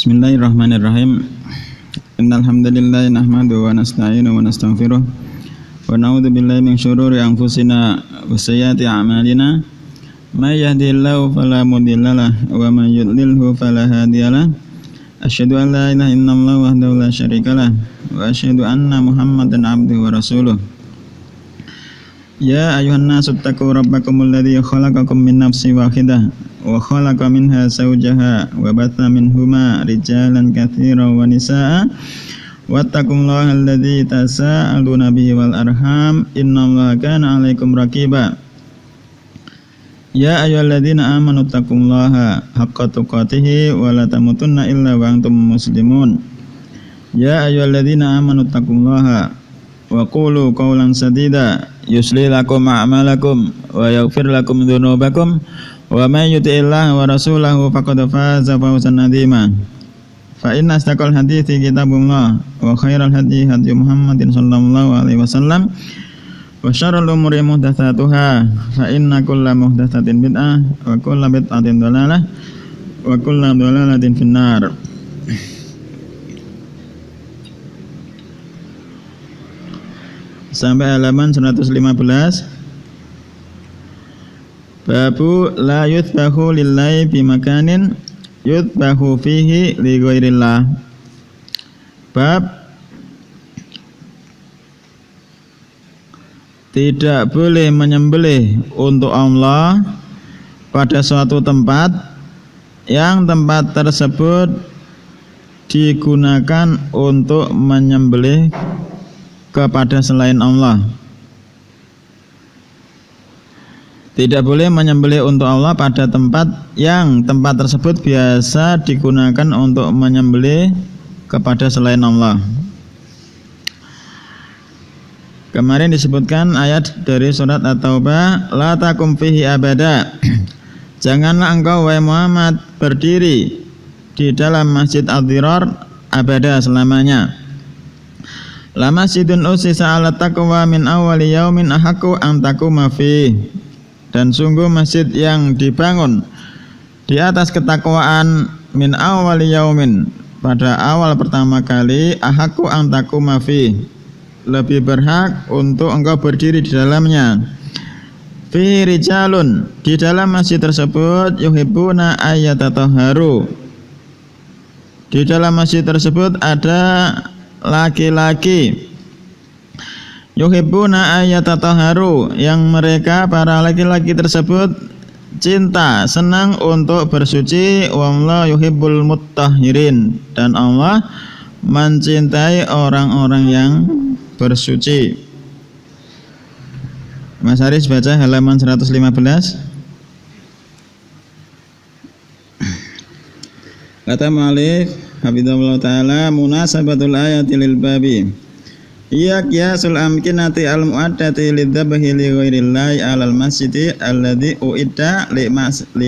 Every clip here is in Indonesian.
Bismillahirrahmanirrahim. Innal hamdalillah nahmaduhu wa nasta'inuhu wa nastaghfiruh wa na'udzu billahi min syururi anfusina wa sayyiati a'malina. May yahdihillahu fala mudhillalah wa may yudlilhu fala hadiyalah. Asyhadu an la ilaha illallah wahdahu la syarikalah wa asyhadu anna Muhammadan abduhu wa rasuluh. Ya ayuhan nasu taqu rabbakumul ladzi khalaqakum min nafsin wahidah wa khalaqa minha zawjaha wa batha minhuma rijalan katsiran wa nisaa wattaqullaha alladzi tasaaluna bihi wal arham innallaha kana 'alaikum raqiba. Ya ayyuhalladzina amanu taqullaha haqqa tuqatih wa la tamutunna illa wa antum muslimun. Ya ayyuhalladzina amanu taqullaha wa qulu qawlan sadida yuslih lakum a'malakum wa yaghfir lakum dzunubakum wa may yuti'illah wa rasulahu faqad faza fawzan 'azima. Fa inna astaqal hadithi kitabullah wa khairal hadi hadi Muhammadin sallallahu alaihi wasallam wa syarrul umuri muhdatsatuha fa inna kulla muhdatsatin bid'ah wa kulla bid'atin dhalalah wa kulla dhalalatin finnar. Sampai halaman 115. Babu la yudbahu lillahi bi makanin yudbahu fihi li ghairillah. Bab tidak boleh menyembelih untuk Allah pada suatu tempat yang tempat tersebut digunakan untuk menyembelih kepada selain Allah. Tidak boleh menyembelih untuk Allah pada tempat yang tempat tersebut biasa digunakan untuk menyembelih kepada selain Allah. Kemarin disebutkan ayat dari surat At-Taubah, la takum fihi abada. Janganlah engkau wahai Muhammad berdiri di dalam Masjid Ad-Dirar abada, selamanya. La masjidun usisa 'ala taqwa min awwali yaumin ahaqqu an taquma fihi. Dan sungguh masjid yang dibangun di atas ketakwaan min awwali yaumin, pada awal pertama kali, ahaqqu an taquma fihi, lebih berhak untuk engkau berdiri di dalamnya. Fi rijalun, di dalam masjid tersebut, yuhibbuna ayyatatahharu, di dalam masjid tersebut ada laki-laki yuhibbuna ayyatatahharu, yang mereka para laki-laki tersebut cinta, senang untuk bersuci. Wallahu yuhibbul muttahhirin, dan Allah mencintai orang-orang yang bersuci. Mas Haris baca halaman 115. Kata mu'allif hafizahullah ta'ala, munasabatul ayati lil babi iya qiyasul amkinati al mu'addati lidzabhi li ghairillahi alal masjidi alladzi uidda li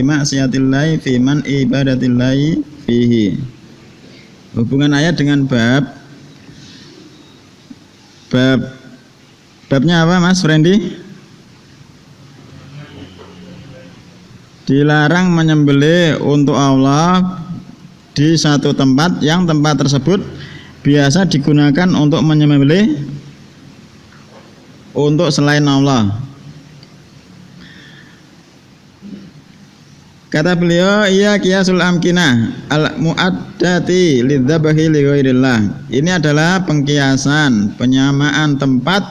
ma'siyatillahi fi man ibadatillahi fihi. Hubungan ayat dengan babnya apa Mas Frendi? Dilarang menyembelih untuk Allah di satu tempat yang tempat tersebut biasa digunakan untuk menyembelih untuk selain Allah. Kata beliau, iya qiyasul amkinah al muaddati lidzabhi li ghairillah. Ini adalah pengkiasan, penyamaan tempat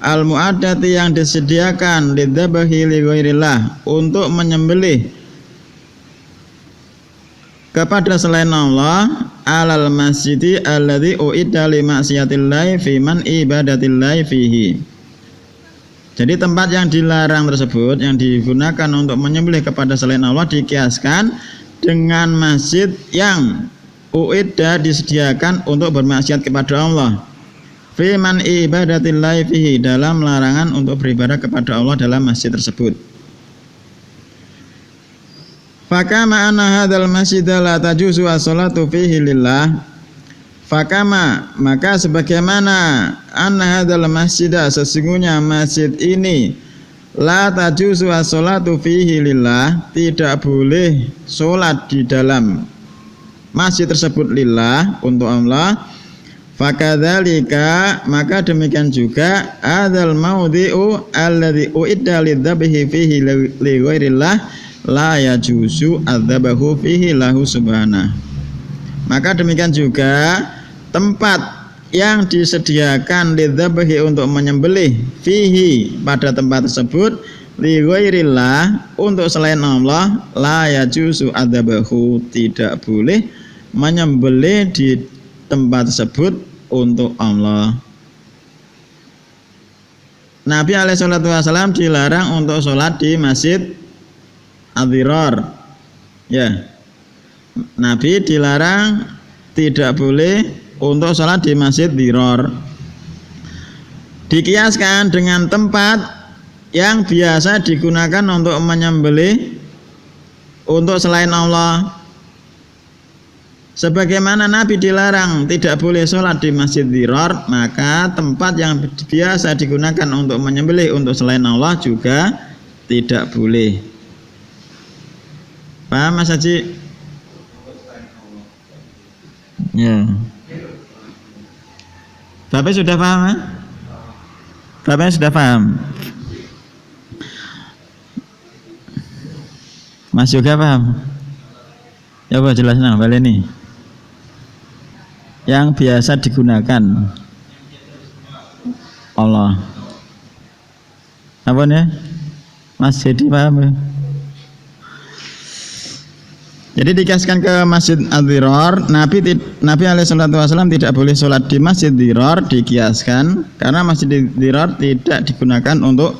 al muaddati yang disediakan lidzabhi li ghairillah, untuk menyembelih kepada selain Allah, alal masjidi alladzi uidda li ma'siyatillahi fi man ibadatillahi fihi. Jadi tempat yang dilarang tersebut, yang digunakan untuk menyembelih kepada selain Allah, dikiaskan dengan masjid yang uidda, disediakan untuk bermaksiat kepada Allah, fi man ibadatillahi fihi, dalam larangan untuk beribadah kepada Allah dalam masjid tersebut. Fakama anna hadzal masjida la tajuzu as-salatu fihi lillah. Fakama, maka sebagaimana, anna hadzal masjida, sesungguhnya masjid ini, la tajuzu as-salatu fihi lillah, tidak boleh salat di dalam masjid tersebut lillah, untuk Allah, fakadzalika, maka demikian juga adzal maudhi'u alladzi uidda lidzabhi fihi li ghairillah la yajuzu adzabahu fihi lahu subhanahu. Maka demikian juga tempat yang disediakan lidzabhi untuk menyembelih fihi, pada tempat tersebut, li ghairillah, untuk selain Allah, la yajuzu adzabahu, tidak boleh menyembelih di tempat tersebut untuk Allah. Nabi alaihissalam dilarang untuk sholat di masjid ad-dirar. Ya, Nabi dilarang, tidak boleh untuk sholat di masjid dirar. Dikiaskan dengan tempat yang biasa digunakan untuk menyembelih untuk selain Allah. Sebagaimana Nabi dilarang tidak boleh sholat di masjid dirar, maka tempat yang biasa digunakan untuk menyembelih untuk selain Allah juga tidak boleh. Paham Mas Haji? Ya. Bapak sudah paham? Ya? Bapak sudah paham? Mas juga paham? Ya Pak, jelasnya balik nih. Yang biasa digunakan Allah. Apa nih? Mas jadi paham ya? Jadi dikasihkan ke masjid ad-dirar, Nabi alaihissalam tidak boleh sholat di masjid dirar, dikiaskan karena masjid dirar tidak digunakan untuk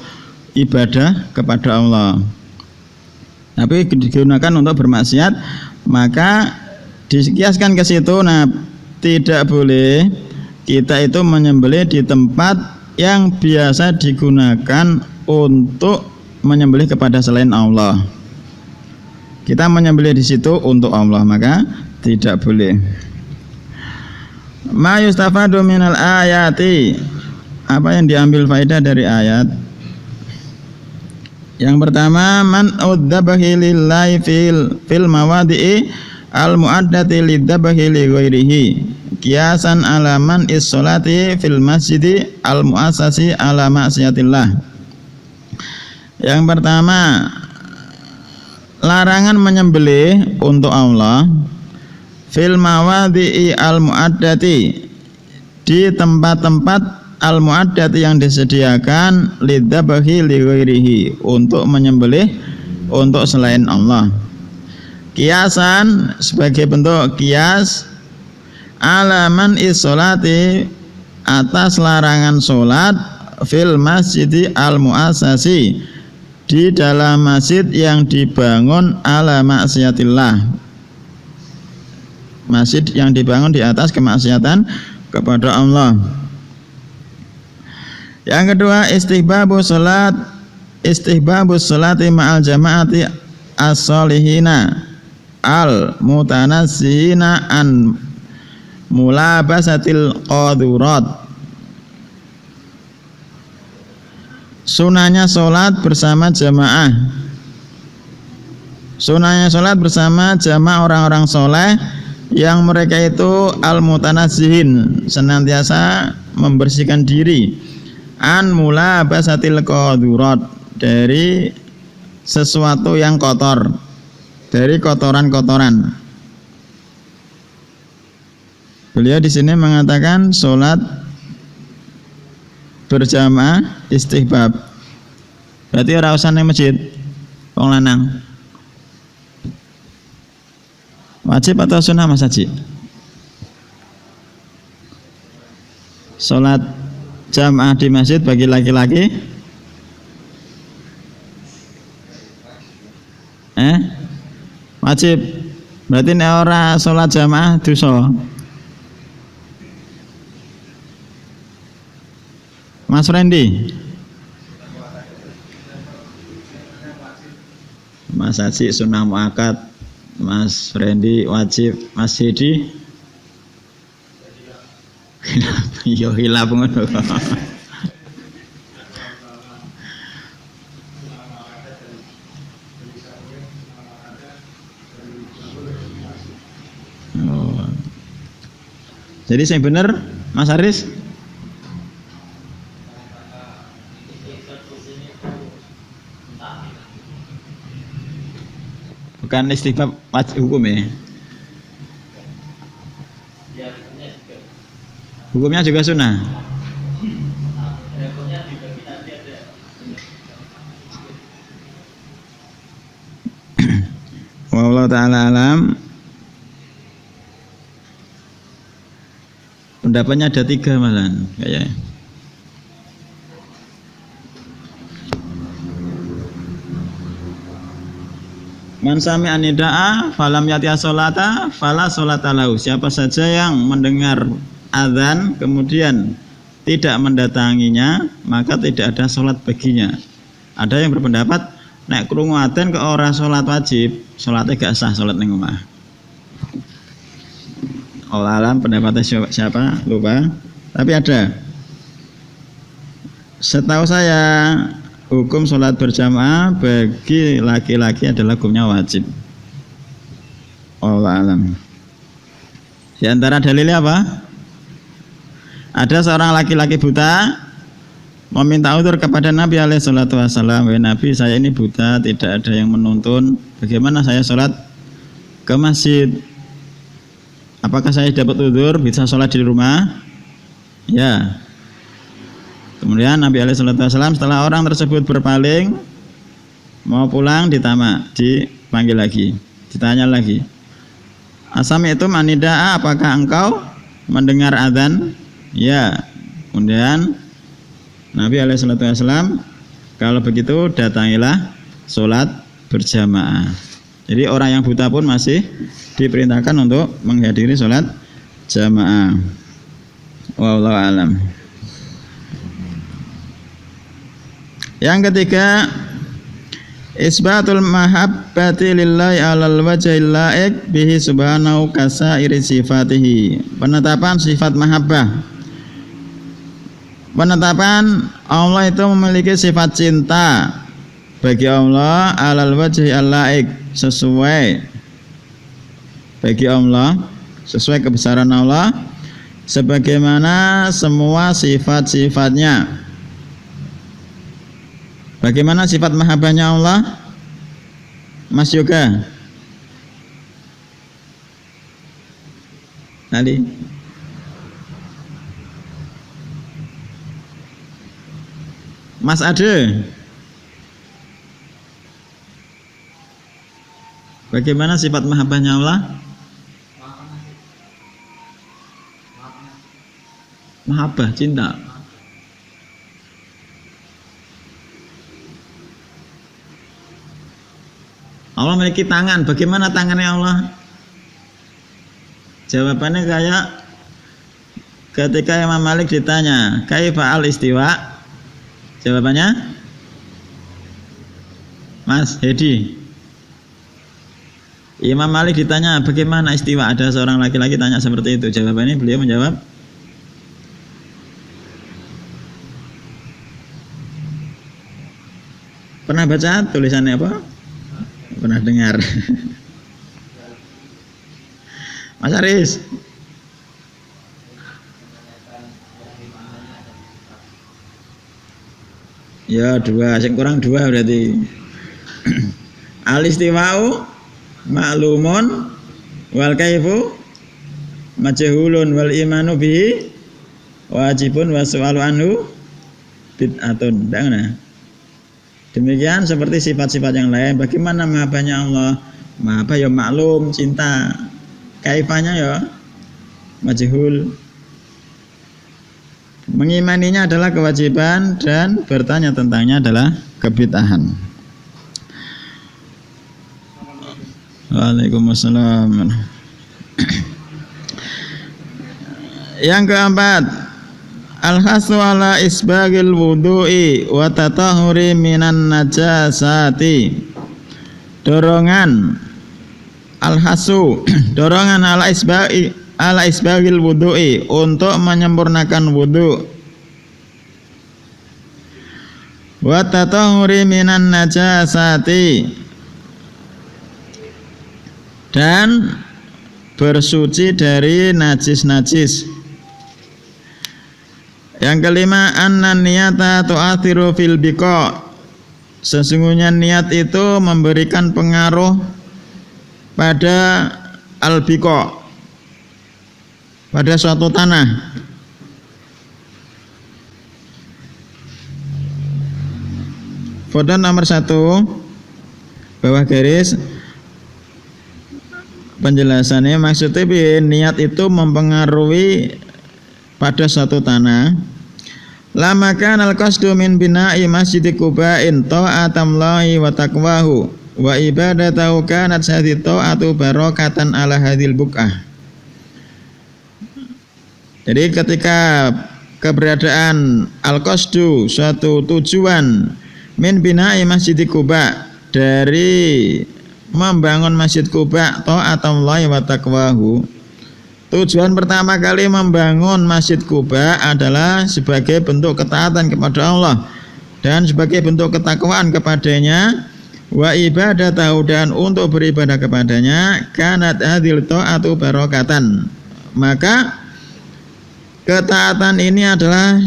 ibadah kepada Allah, tapi digunakan untuk bermaksiat, maka dikiaskan ke situ. Nah, tidak boleh kita itu menyembelih di tempat yang biasa digunakan untuk menyembelih kepada selain Allah. Kita menyembelih di situ untuk Allah, maka tidak boleh. Ma yustafadu minal ayati, apa yang diambil faedah dari ayat? Yang pertama, man udzabahi lillahi fil mawadi'i al muaddati lidzabahi li ghairihi qiyasan ala man is-sholati fil masjidi al muassasi ala ma'siyatillah. Yang pertama, larangan menyembelih untuk Allah fil mawadhi'i al muaddati, di tempat-tempat al muaddati yang disediakan lidzabahi li ghairihi, untuk menyembelih untuk selain Allah. Kiasan, sebagai bentuk kias, ala man is-sholati, atas larangan sholat fil masjidi al muassasi, di dalam masjid yang dibangun ala maksiatillah, masjid yang dibangun di atas kemaksiatan kepada Allah. Yang kedua, istihbabus sholati ma'al jama'ati as-solihina al mutanazzihina an mulabasatil qadurat. Sunahnya sholat bersama jamaah. Sunahnya sholat bersama jamaah orang-orang soleh yang mereka itu al-mutanazzihin, senantiasa membersihkan diri, an mulabasatil qadurat, dari sesuatu yang kotor, dari kotoran-kotoran. Beliau di sini mengatakan sholat berjamaah istihbab. Berarti ora usah nang masjid wong lanang. Wajib atau sunnah Mas Haji? Salat jamaah di masjid bagi laki-laki wajib. Berarti nek ora salat jamaah dosa. Mas Randy, Mas Haji sunnah muakkad, Mas Randy wajib, Mas Hedi yo hilap ngono. Jadi yang bener Mas Haris bukan istighfar wajib hukum ya. Hukumnya juga sunnah. Wallahu ta'ala alam. Pendapatnya ada 3 malahan kayaknya. Man sami'a nida'a falam yati'a sholata fala sholata lahu. Siapa saja yang mendengar azan kemudian tidak mendatanginya, maka tidak ada sholat baginya. Ada yang berpendapat nek krungu adzan ke ora sholat wajib, sholatnya gak sah, sholat ning omah. Allah alam pendapatnya siapa lupa, tapi ada. Setahu saya hukum sholat berjamaah bagi laki-laki adalah hukumnya wajib. Allah alam. Di antara dalilnya apa? Ada seorang laki-laki buta meminta udzur kepada Nabi alaihi salatu wasallam, "Wahai Nabi, saya ini buta, tidak ada yang menuntun. Bagaimana saya sholat ke masjid? Apakah saya dapat udzur bisa sholat di rumah?" Ya. Kemudian Nabi alaihi salatu wasallam setelah orang tersebut berpaling mau pulang dipanggil lagi, ditanya lagi, "Asami'tum anidaa, apakah engkau mendengar azan?" Ya. Kemudian Nabi alaihi salatu wasallam, "Kalau begitu datangilah sholat berjamaah." Jadi orang yang buta pun masih diperintahkan untuk menghadiri sholat jamaah. Wallahu alam. Yang ketiga, isbatul mahabbati lillahi alal wajhil laik bihi subhanahu kasairi sifatihi. Penetapan sifat mahabbah. Penetapan Allah itu memiliki sifat cinta bagi Allah alal wajhil laik, sesuai bagi Allah, sesuai kebesaran Allah sebagaimana semua sifat-sifatnya. Bagaimana sifat mahabbahnya Allah? Mas Yoga Ali. Mas Ade, bagaimana sifat mahabbahnya Allah? Mahabbah, cinta. Allah memiliki tangan. Bagaimana tangannya Allah? Jawabannya kayak ketika Imam Malik ditanya, "Kaifa al istiwa?" Jawabannya, Mas Hedi. Imam Malik ditanya, "Bagaimana istiwa?" Ada seorang laki-laki tanya seperti itu. Jawabannya beliau menjawab, pernah baca tulisannya apa? Pernah dengar? Mas Aris. Ya 2, yang kurang 2 berarti. Al-istiwa'u ma'lumun wal kaifu majhulun wal imanu bihi wajibun wa su'alu anhu bid'atun. Demikian seperti sifat-sifat yang lain. Bagaimana mahabbahnya Allah? Mahabbah ya maklum, cinta. Kaifanya ya majhul. Mengimaninya adalah kewajiban dan bertanya tentangnya adalah kebid'ahan. Waalaikumsalam. Yang keempat, al-hasu ala isbagil wudu'i wa tatahuri minan najasati. Dorongan al-hasu, dorongan ala isbagil wudu'i, untuk menyempurnakan wudu. Wa tatahuri minan najasati, dan bersuci dari najis-najis. Yang kelima, anna niyata tu'athiru fil biqa. Sesungguhnya niat itu memberikan pengaruh pada al-biqa, pada suatu tanah. Foto nomor 1 bawah garis penjelasannya, maksudnya niat itu mempengaruhi pada suatu tanah. Lama kanal qasdu min bina'i masjid Quba'in ta'atallahi wa taqwahu wa ibadatahu kanat hadhihi ta'atu barakatan ala hadhil buq'ah. Jadi ketika keberadaan al-qasdu, suatu tujuan, min bina'i masjid Quba, dari membangun masjid Quba, ta'atallahi wa taqwahu. Tujuan pertama kali membangun Masjid Quba adalah sebagai bentuk ketaatan kepada Allah dan sebagai bentuk ketakwaan kepadanya, wa ibadatahu, dan untuk beribadah kepadanya, kanat hadhil ta'atu barakatan. Maka ketaatan ini adalah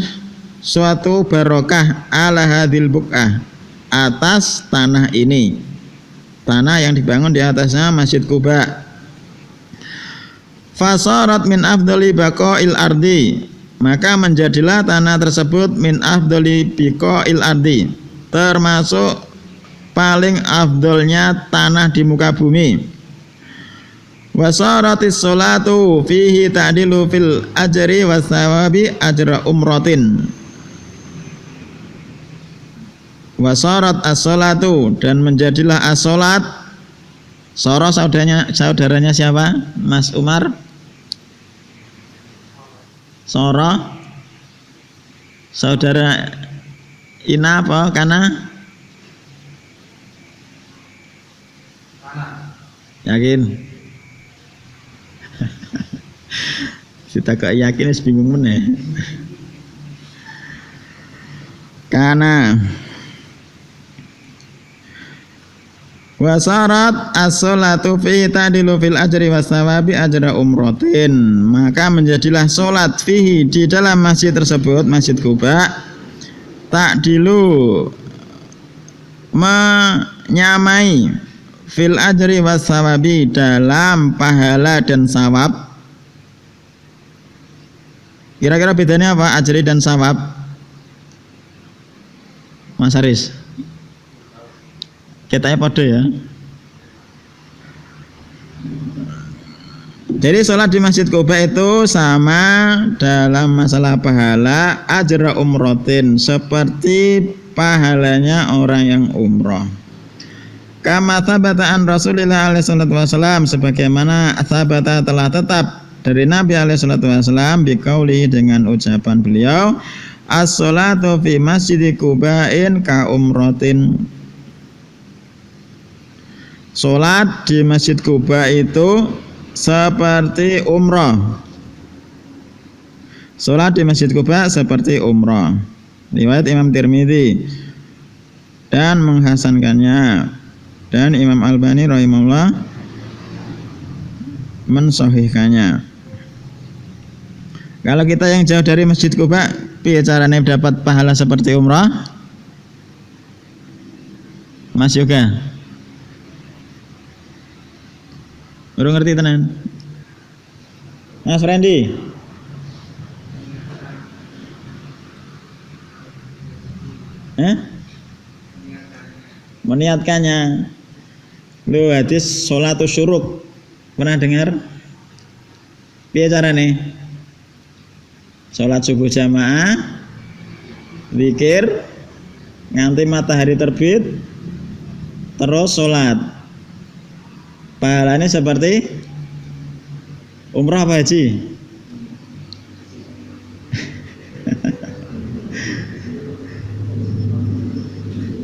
suatu barokah ala hadhil buq'ah, atas tanah ini, tanah yang dibangun di atasnya Masjid Quba. Fasarat min afdali baqa'il ardi, maka menjadilah tanah tersebut min afdali baqa'il ardi, termasuk paling afdolnya tanah di muka bumi. Wasaratis sholatu fihi ta'dilu fil ajri wasawabi ajra umratin. Wasarat as-sholatu, dan menjadilah as-sholat. Soro saudaranya siapa? Mas Umar? Soro saudara Ina apa? Kana? Yakin? Kita kok yakin wis bingung meneh. Kana wasarat as-sholatu fi ta'dilu fil ajri wasawabi ajra umratin, maka menjadilah sholat fihi, di dalam masjid tersebut, Masjid Quba, ta'dilu, menyamai, fil ajri wasawabi, dalam pahala dan sawab. Kira-kira bedanya apa ajri dan sawab, Mas Haris? Ketanya pada ya. Jadi sholat di Masjid Quba itu sama dalam masalah pahala ajra umrotin, seperti pahalanya orang yang umroh. Kama thabata an Rasulillah alaihi salatu wasallam, sebagaimana thabata telah tetap dari Nabi alaihi salatu wasallam, biqauli, dengan ucapan beliau, as-sholatu fi masjid Quba'in ka umrotin. Sholat di Masjid Quba itu seperti umrah. Sholat di Masjid Quba seperti umrah. Riwayat Imam Tirmidzi dan menghasankannya, dan Imam Albani rahimahullah mensahihkannya. Kalau kita yang jauh dari Masjid Quba, piye carane dapat pahala seperti umrah? Mas Yoga, baru ngerti tenan? Mas Randy, meniatkannya. Lu hadis sholatus syuruk, pernah dengar? Piye carane? Sholat subuh jamaah, zikir nganti matahari terbit, terus sholat. Pahalanya seperti umrah apa haji?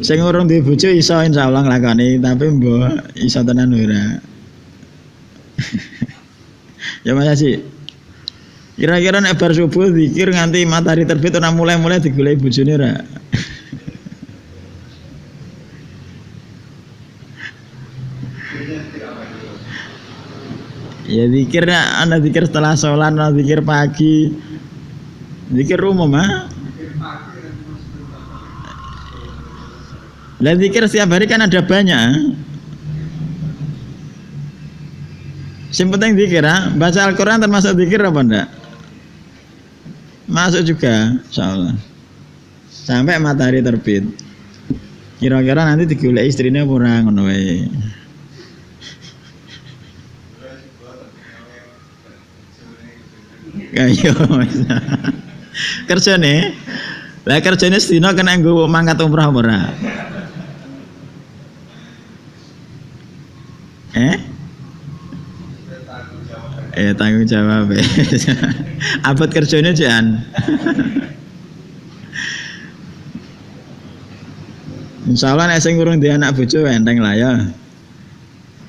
Sing urung duwe bojo iso insyaallah nglakoni, tapi mbok iso tenan ora. Ya Mas Haji, kira-kira nek bar subuh zikir nganti matahari terbit ora mulai-mulai digoleki bojone ora? Ya zikirnya, anda zikir setelah sholat, anda zikir pagi, Zikir umum ah. Lah zikir setiap hari kan ada banyak. Yang penting zikir ah. Baca Al-Quran termasuk zikir apa enggak? Masuk juga, insyaallah. Sampai matahari terbit. Kira-kira nanti digoleki istrine apa ora ngono wae. Ayo. Kerjane. Lah kerjane sedina kena nggo mangkat umrah apa ora? Tanggung jawab. Abot kerjane jan. Insyaallah nek sing urung duwe anak bojo enteng lah ya.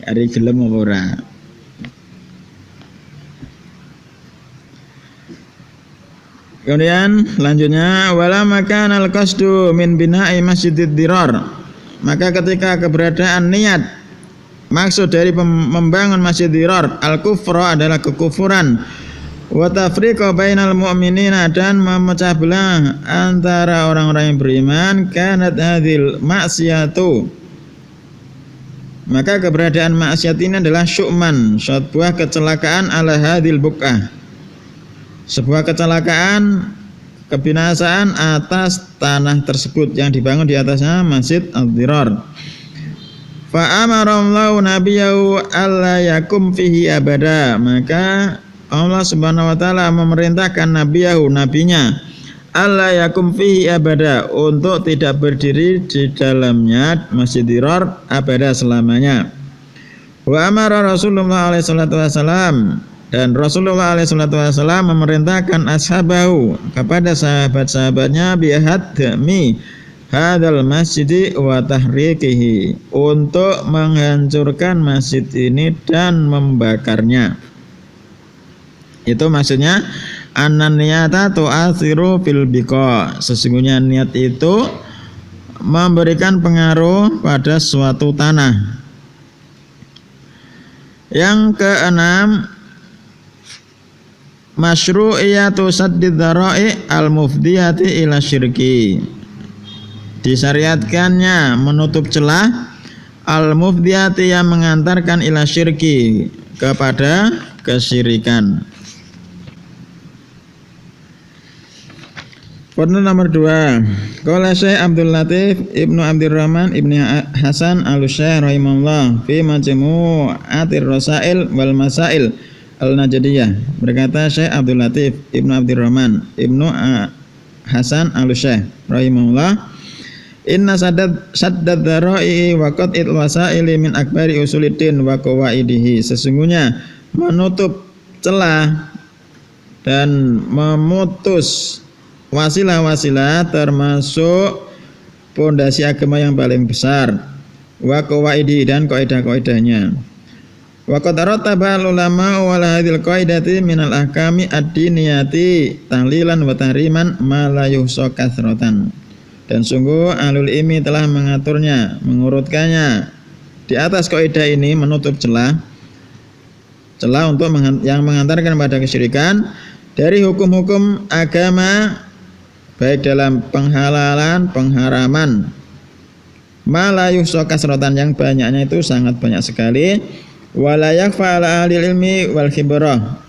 Ari gelem apa ora. Kemudian lanjutnya wala makan al-qasdu min bina'i masjidid dirar. Maka ketika keberadaan niat maksud dari membangun masjid dirar, al-kufra adalah kekufuran, wa tafriqa bainal mu'minina dan memecah belah antara orang-orang yang beriman, kanat hadhil maksiatu. Maka keberadaan maksiat ini adalah syu'man, sebuah kecelakaan ala hadhil buq'ah, sebuah kecelakaan kebinasaan atas tanah tersebut yang dibangun di atasnya masjid ad-dirar. Fa amarallahu nabiyahu alla yakum fihi abada. Maka Allah Subhanahu wa taala memerintahkan nabinya alla yakum fihi abada, untuk tidak berdiri di dalamnya masjid dirar abada selamanya. Wa amara Rasulullah alaihi salatu wasalam, dan Rasulullah alaihi salatu wasalam memerintahkan ashabahu, kepada sahabat-sahabatnya, bihadmi hadal masjid wa tahriqihi, untuk menghancurkan masjid ini dan membakarnya. Itu maksudnya annan niyata tu'athiru fil biqa, sesungguhnya niat itu memberikan pengaruh pada suatu tanah. Yang keenam, masyru'iyatu saddid dzara'i al-mufdiyati ila syirki, disyariatkannya menutup celah al-mufdiyati yang mengantarkan ila syirki, kepada kesyirikan. Poin nomor 2. Qala Syekh Abdul Latif Ibnu Abdurrahman Ibni Hasan Al-Syekh rahimahullah fi Majmu'atir Rasail wal Masail Al-Najdiyah. Berkata Syekh Abdul Latif Ibnu Abdurrahman Ibnu Hasan Al-Syekh rahimahullah, inna saddad dzara'i wa qat'il wasaili min akbari usuliddin wa qawaidihi, sesungguhnya menutup celah dan memutus wasilah-wasilah termasuk pondasi agama yang paling besar, wa qawaidi, dan kaidah-kaidahnya. Wa qad rattaba ulama wa hadhil qaidati minal ahkami ad-diniyati tahlilan wa tahriman ma la yuhsa kathratan. Dan sungguh ahlul ilmi telah mengaturnya, mengurutkannya di atas kaidah ini, menutup celah untuk yang mengantarkan pada kesyirikan dari hukum-hukum agama, baik dalam penghalalan, pengharaman, malayuh kasrotan, yang banyaknya itu sangat banyak sekali, wala yakfa ala ahli ilmi wal khibrah,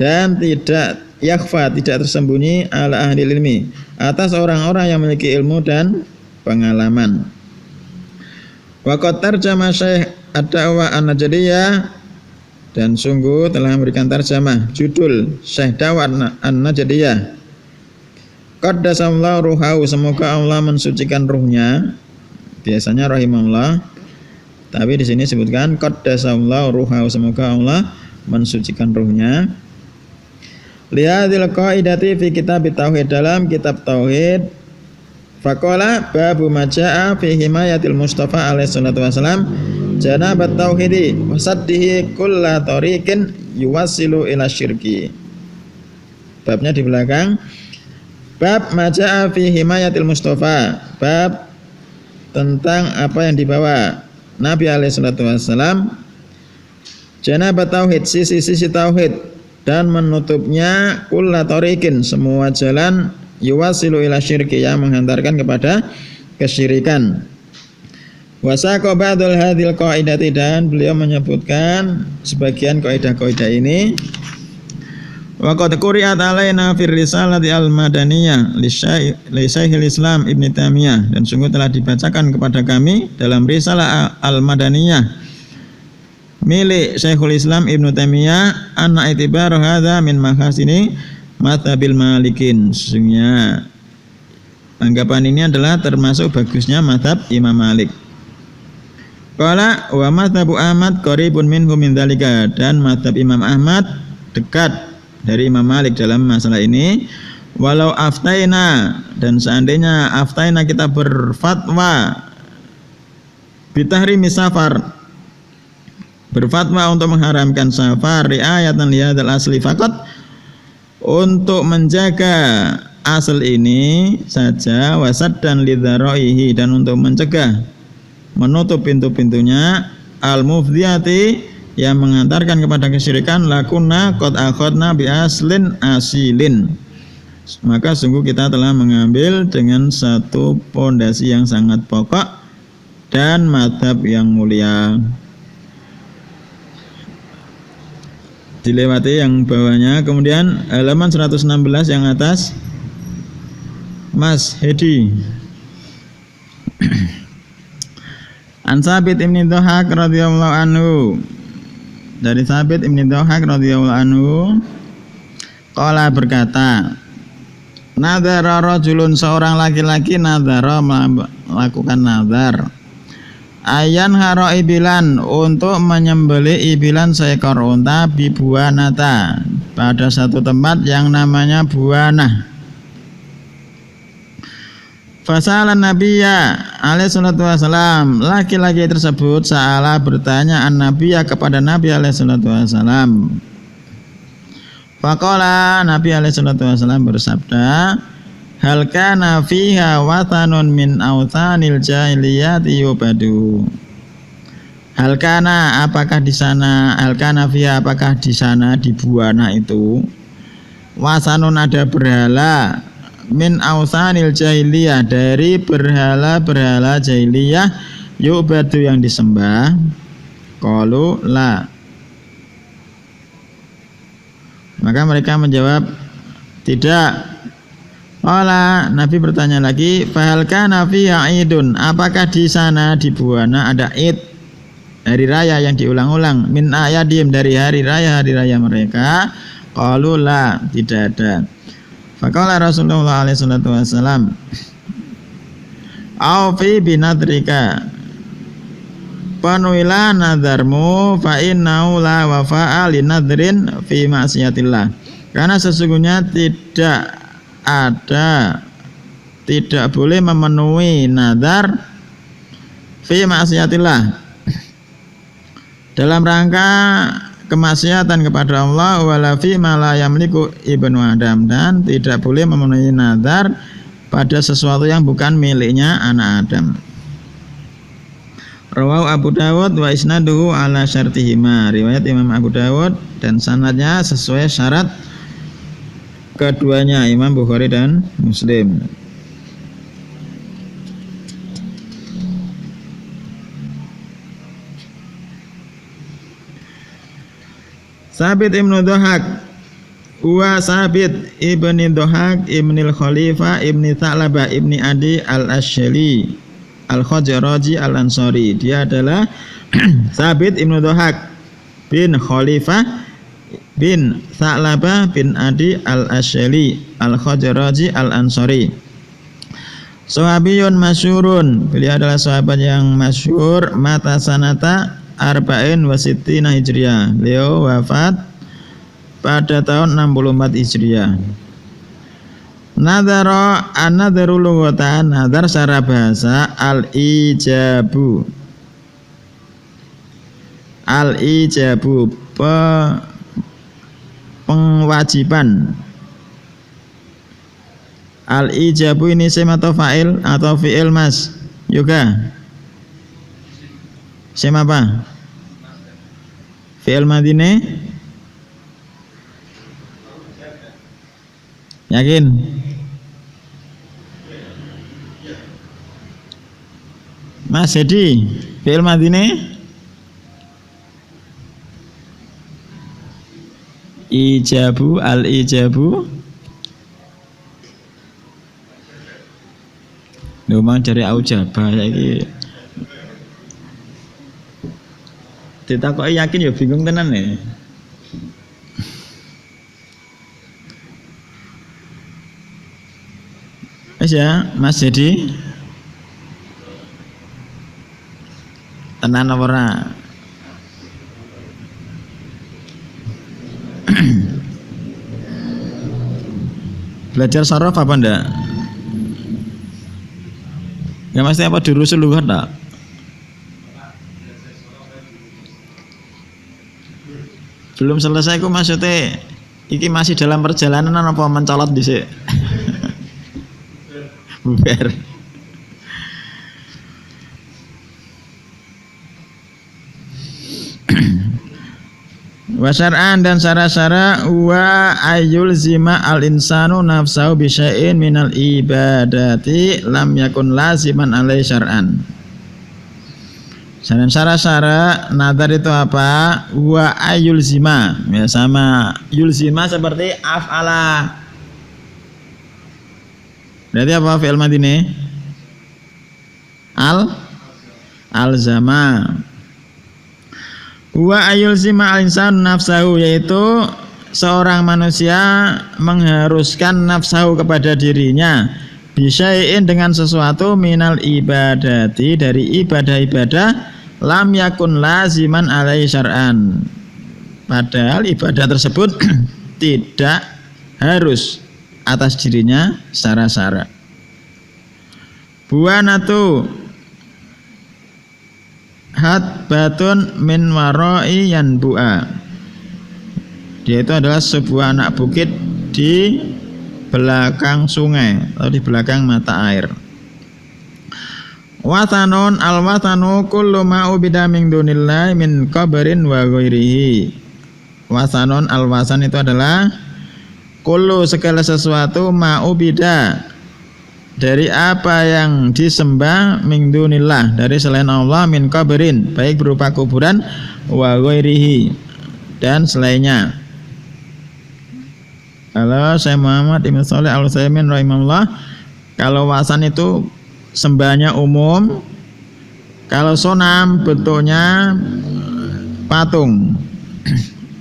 dan tidak yakfa, tidak tersembunyi, ala ahli ilmi, atas orang-orang yang memiliki ilmu dan pengalaman. Wa qad tarjama Syekh ad-Da'wah an-Najdiyah, dan sungguh telah memberikan tarjamah judul Syekh Da'wah an-Najdiyah, qaddasallahu ruhahu, semoga Allah mensucikan ruhnya. Biasanya rahimahullah, tapi di sini sebutkan qaddasallahu ruhahu, semoga Allah mensucikan ruhnya. Lihadil qaidati fi kitab tauhid, dalam kitab tauhid. Faqala babu majaa fi himayatil Mustafa alaihi salatu wasalam janabat tauhidi wa saddihi kulla tariqin yuwassilu ila syirki. Babnya di belakang. Bab majaa fi himayatil Mustafa, bab tentang apa yang dibawa Nabi alaihi salatu wasalam, janabat tauhid, sisi-sisi tauhid, dan menutupnya kulla tariqin, semua jalan yuwasilu ila syirki, yang menghantarkan kepada kesyirikan. Wasaqa ba'dul hadhil qaidati, dan beliau menyebutkan sebagian kaidah-kaidah ini. Wa qad quri'at alaina fir risalati al-madaniyah li Syekhul Islam Ibnu Taimiyah, dan sungguh telah dibacakan kepada kami dalam risalah al-madaniyah milik Syekhul Islam Ibnu Taimiyah anna itibaru hadza min mahasini madhabil malikin, sesungguhnya anggapan ini adalah termasuk bagusnya madhab Imam Malik. Qala wa madhabu Ahmad qaribun minhu min dzalika, dan madhab Imam Ahmad dekat dari Imam Malik dalam masalah ini. Walau aftaina, dan seandainya aftaina kita berfatwa bitahrimi safar, berfatwa untuk mengharamkan safar, riayatan lihadzal asli faqat, untuk menjaga asal ini saja, wasad dan lidzaraihi, dan untuk mencegah, menutup pintu-pintunya, al-mufdiyati, yang mengantarkan kepada kesyirikan, lakunna qad akhadna bi aslin asilin, maka sungguh kita telah mengambil dengan satu pondasi yang sangat pokok dan madhab yang mulia. Dilewati yang bawahnya. Kemudian halaman 116 yang atas, Mas Hedi. An Sabit Ibn Dhahak radhiyallahu anhu, dari Sabit Ibn Dhahak radhiyallahu anhu, qala, berkata, nadhara rajulun, seorang laki-laki nadhara, melakukan nadhar, ayan haro ibilan, untuk menyembelih ibilan seekor unta, bibuanata, pada satu tempat yang namanya Buanah. Fasalan Nabiya alaihi salatu wasalam, laki-laki tersebut salah bertanya an Nabiya, kepada Nabi alaihi salatu wasalam. Faqala, Nabi alaihi salatu wasalam bersabda, hal kana fiha wathanun min awthanil jahiliyati yubadu. Hal kana, apakah di sana, hal kana fiha, apakah di sana di Buana itu, wathanun, ada berhala, min awthanil jahiliyah, dari berhala-berhala jahiliyah, yubadu, yang disembah. Qalu la, maka mereka menjawab tidak. Qala, Nabi bertanya lagi, fahal kana fiha idun, apakah di sana di Buana ada id, hari raya yang diulang-ulang, min ayadim, dari hari raya mereka. Qalu la, tidak ada. Faqala Rasulullah alaihi salatu wasalam, aufi binadrika, penuhilah nadarmu, fa innahu la wafa'a linadrin fi ma'siyatillah, karena sesungguhnya tidak boleh memenuhi nadar fi ma'siyatillah, dalam rangka kemaksiatan kepada Allah, wala fi ma la yamliku ibnu Adam, dan tidak boleh memenuhi nadar pada sesuatu yang bukan miliknya anak Adam. Rawahu Abu Dawud wa isnaduhu ala syartihima, riwayat Imam Abu Dawud dan sanadnya sesuai syarat keduanya, Imam Bukhari dan Muslim. Sabit Ibnu Dhahak, huwa Sabit ibni Dhahak ibnil Khalifah ibni Tha'labah ibni Adi al-Ashali al-Khajraji al-Ansari. Dia adalah Sabit Ibnu Dhahak bin Khalifah bin Tha'labah bin Adi al-Ashali al-Khajraji al-Ansari. Sahabiyun masyhurun, beliau adalah sahabat yang masyhur, mata sanata arba'in wa sittina hijriyah, beliau wafat pada tahun 64 hijriyah. Nadhara, an-nadharu lughatan, nadhar secara bahasa, al-ijabu, al-ijabu, pengwajiban. Al-ijabu ini sim atau fa'il atau fi'il, Mas Yoga? Sim apa? Fi'il madine? Yakin? Mas Hedi, fi'il madine ijabu, al-ijabu memang dari aujabah saiki. Ditakoki yakin ya bingung tenan ya. Wis ya, Mas Jadi tenan apa ora? Belajar saraf apa ndak? Ya mesti apa dirusul lugat tak? Belum selesai kok maksudnya iki masih dalam perjalanan apa mencolot dhisik? Bubar. Wasar'an dan sara-sara wa ayul zima al insanu nafsahu bisya'in minal ibadati lam yakun laziman alai syar'an. Dan sara-sara nadar itu apa? Wa ayul zima ya sama yulzima seperti af'ala. Berarti apa fi'il madini? Alzama. Wa ayulzima al-insan nafsahu, yaitu seorang manusia mengharuskan nafsahu kepada dirinya bisyai'in dengan sesuatu minal ibadati dari ibadah-ibadah lam yakun laziman alai syar'an, padahal ibadah tersebut tidak harus atas dirinya secara buanatu hatbatun min warai yanbu'a, dia itu adalah sebuah anak bukit di belakang sungai atau di belakang mata air. Watanun al-watanu kullu ma ubida min dunillahi min qabrin wa ghairihi. Watanun al-wasan itu adalah kullu segala sesuatu ma ubida dari apa yang disembah min dunillah dari selain Allah min qabrin baik berupa kuburan wa ghairihi dan selainnya. Kalau saya Muhammad Ibn Shalih Al-Utsaimin rahimahullah, kalau wasan itu sembahnya umum, kalau sonam bentuknya patung.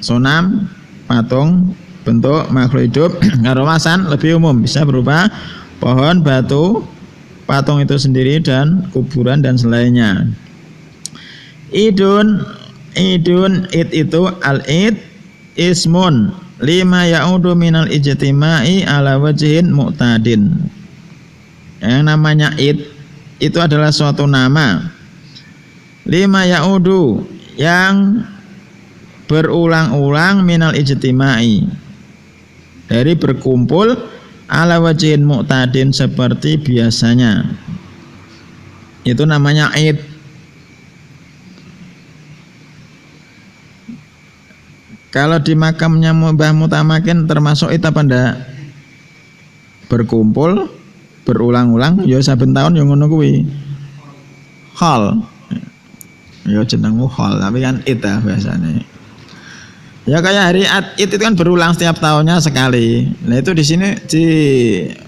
Sonam patung bentuk makhluk hidup. Kalau wasan lebih umum, bisa berupa pohon, batu, patung itu sendiri dan kuburan dan selainnya. Idun id itu al-id ismun lima ya'udu minal ijtima'i ala wajhin mu'tadin. Yang namanya id itu adalah suatu nama lima ya'udu yang berulang-ulang minal ijtima'i dari berkumpul ala wajhin mu'tadin seperti biasanya, itu namanya id. Kalau di makamnya Mbah Mutamakin termasuk id apa ndak? Berkumpul berulang-ulang ya saben tahun yang ngono kuwi hal ya jenengmu hal, tapi kan id ya biasanya. Ya kayak hari id itu kan berulang setiap tahunnya sekali. Nah itu di sini di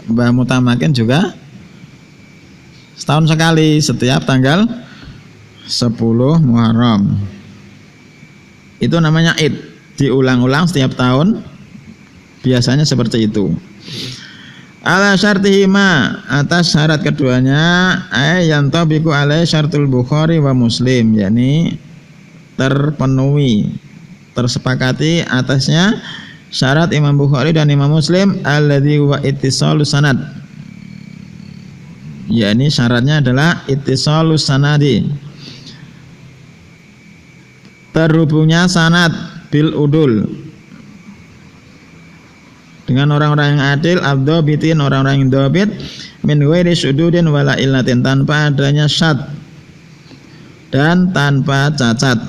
Mbah Mutamakin juga setahun sekali setiap tanggal 10 Muharram. Itu namanya id, diulang-ulang setiap tahun, biasanya seperti itu. Ala syartihima, atas syarat keduanya, yang tabiqu alai syartul Bukhari wa Muslim, yakni terpenuhi, tersepakati atasnya syarat Imam Bukhari dan Imam Muslim, alladzi huwa ittisalus sanad, yakni syaratnya adalah ittisalus sanadi, terhubungnya sanad bil udul, dengan orang-orang yang adil, abdobitin, orang-orang yang dobit, min ghairi syududin wala illatin, tanpa adanya syad dan tanpa cacat.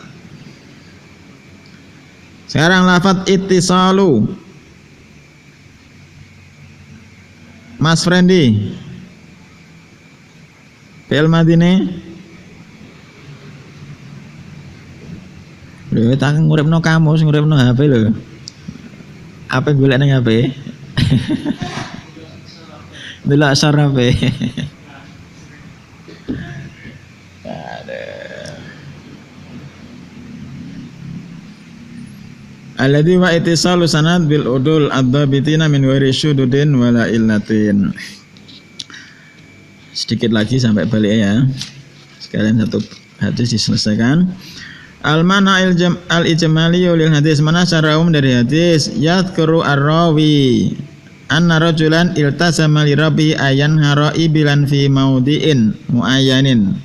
Sekarang lafaz ittisalu Mas Frendi. Fi'il madine. Lho tak nguripno kamus, nguripno HP lho. Apa golek nang HP? Delok sor HP. Alladhi wa ittisalu sanad bil udul ad-dhabitina min ghairi syududin wala illatin. Sedikit lagi sampai balik ya. Sekalian satu hadis diselesaikan. Al-mana al-ijmali lil hadis, mana secara umum dari hadis, yadhkuru ar-rawi anna rajulan iltazama li rabbi ayan hara'i bilan fi maudi'in muayyanin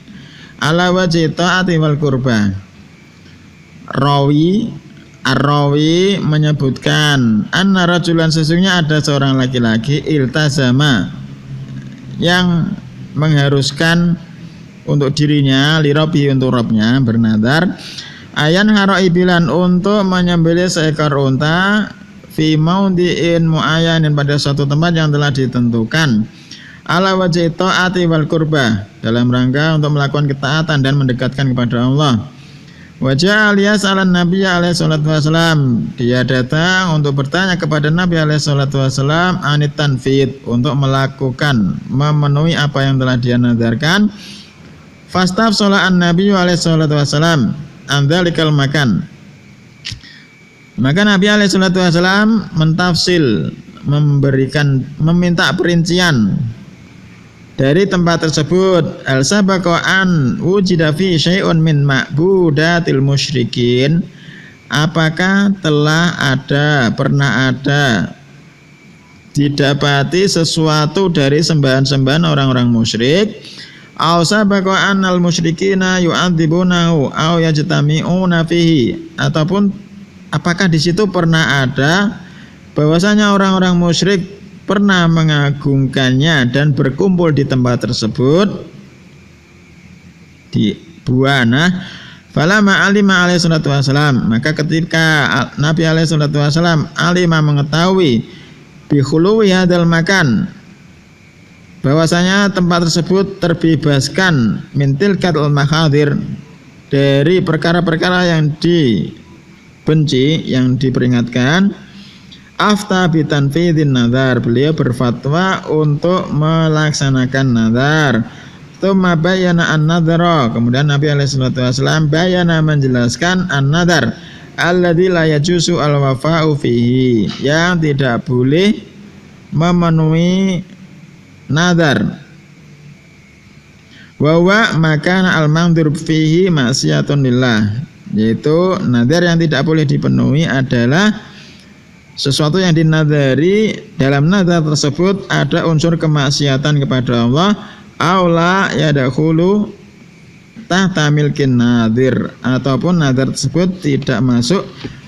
ala wajhi ta'ati wal qurba. Ar-rawi menyebutkan anna rajulan, sesungguhnya ada seorang laki-laki iltazama yang mengharuskan untuk dirinya lirabi, untuk Rabbnya, bernadar ayan hara'i bilan, untuk menyembelih seekor unta fi maudi'in muayyanin, pada suatu tempat yang telah ditentukan, ala wajhi ta'ati wal qurba, dalam rangka untuk melakukan ketaatan dan mendekatkan kepada Allah. Wajah alias ala Nabi alaihi salatu wasalam, dia datang untuk bertanya kepada Nabi alaihi salatu wasalam anit tanfid, untuk melakukan, memenuhi apa yang telah dia nadarkan. Fastafsala an-Nabi alaihi salatu wasalam an dzalikal makan, maka Nabi alaihi salatu wasalam mentafsil, meminta perincian dari tempat tersebut. Al-sabaqan wujida fi syai'un min ma'budatil musyrikin, apakah pernah ada didapati sesuatu dari sembahan-sembahan orang-orang musyrik. Aw sabaqan al-musyrikina yu'adzibunahu aw yajtami'una fihi, ataupun apakah di situ pernah ada bahwasanya orang-orang musyrik pernah mengagungkannya dan berkumpul di tempat tersebut, di buana. Falamma alima alaihi salatu wasalam, maka ketika Nabi alaihi salatu wasalam alima mengetahui bi khuluwi hadal makan, bahwasanya tempat tersebut terbebaskan min tilkal mahadir, dari perkara-perkara yang dibenci, yang diperingatkan. Afta bitanfidhin nadar, beliau berfatwa untuk melaksanakan nadar. Tsumma bayyana an-nadhara, kemudian Nabi alaihi salatu wasallam bayana, menjelaskan an-nadar alladzi la yajuzu al-wafa'u fihi, yang tidak boleh memenuhi nadar. Wa huwa makana al-mandhur fihi ma'siyatun lillah, yaitu nadar yang tidak boleh dipenuhi adalah sesuatu yang dinadari, dalam nadar tersebut ada unsur kemaksiatan kepada Allah. Aula yadakhulu tahta milkin nadir, ataupun nadar tersebut tidak masuk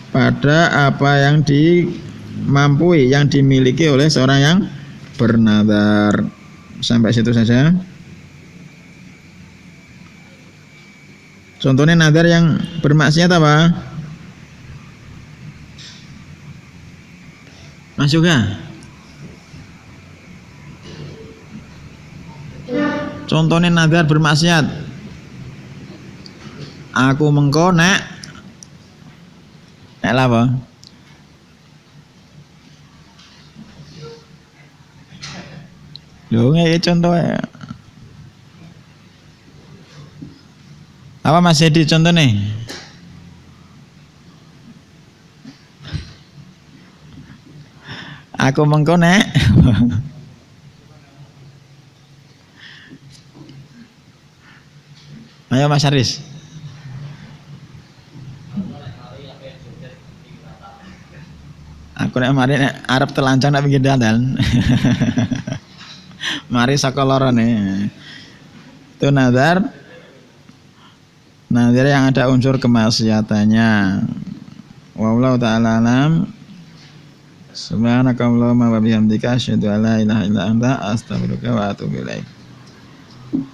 pada apa yang dimampui, yang dimiliki oleh seorang yang bernadar. Sampai situ saja. Contohnya nadar yang bermaksiat apa? Masuk gak? Contohnya nadar bermaksiat. Aku mengko nek apa? Lho ngene contohnya. Apa Mas Hedi contohnya? Aku mengko nek ayo Mas Haris. Aku nek mari nek arep telancang nek pinggir dalan. Mari saka lorone. Itu nadar yang ada unsur kemaksiatannya. Wallahu ta'ala alam. Subhanakallahumma wa bihamdika asyhadu an la ilaha illa anta astaghfiruka wa atubu ilaik.